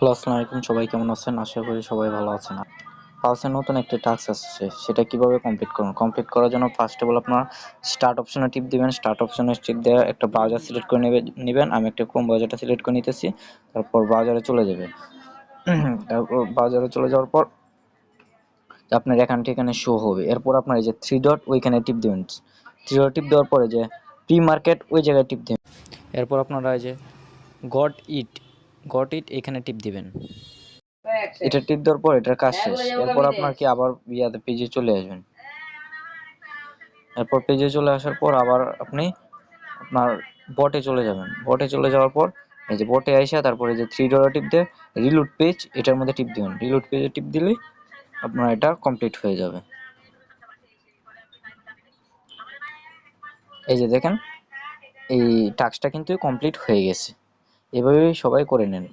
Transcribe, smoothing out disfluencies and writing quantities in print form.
Hello, আসসালামু আলাইকুম। সবাই কেমন আছেন? আশা করি সবাই ভালো আছেন। পালসে নতুন একটি টাস্ক আসছে, সেটা কিভাবে কমপ্লিট করুন। কমপ্লিট করার জন্য ফার্স্ট অফ অল আপনার স্টার্ট অপশনে টিপ দিবেন। স্টার্ট অপশনে টিপ দিয়ে একটা ব্রাউজার সিলেক্ট করে নেবেন। আমি একটা ক্রোম ব্রাউজারটা সিলেক্ট করে নিতেছি। তারপর ব্রাউজারে চলে যাবে। তারপর ব্রাউজারে চলে যাওয়ার পর আপনার এখানে শো হবে। এরপর আপনার এই যে থ্রি ডট ওইখানে টিপ দিবেন। থ্রি ডট টিপ দেওয়ার পরে যে প্রি মার্কেট ওই জায়গায় টিপ দিবেন। এরপর আপনারা এই যে গট ইট এখানে টিপ দিবেন। এটা টিপ দেওয়ার পর এটার কাজ শেষ। এরপর আপনার কি আবার পেজে চলে আসবেন। এরপর পেজে চলে আসার পর আবার আপনি আপনার বটে চলে যাবেন। বটে চলে যাওয়ার পর এই যে বটে আইসা তারপরে যে থ্রি ডট টিপ দিয়ে রিলোড পেজ এটার মধ্যে টিপ দিবেন। রিলোড পেজে টিপ দিলেই আপনার এটা কমপ্লিট হয়ে যাবে। এই যে দেখেন এই টাস্কটা কিন্তু কমপ্লিট হয়ে গেছে। এভাবেই সবাই করে নেন।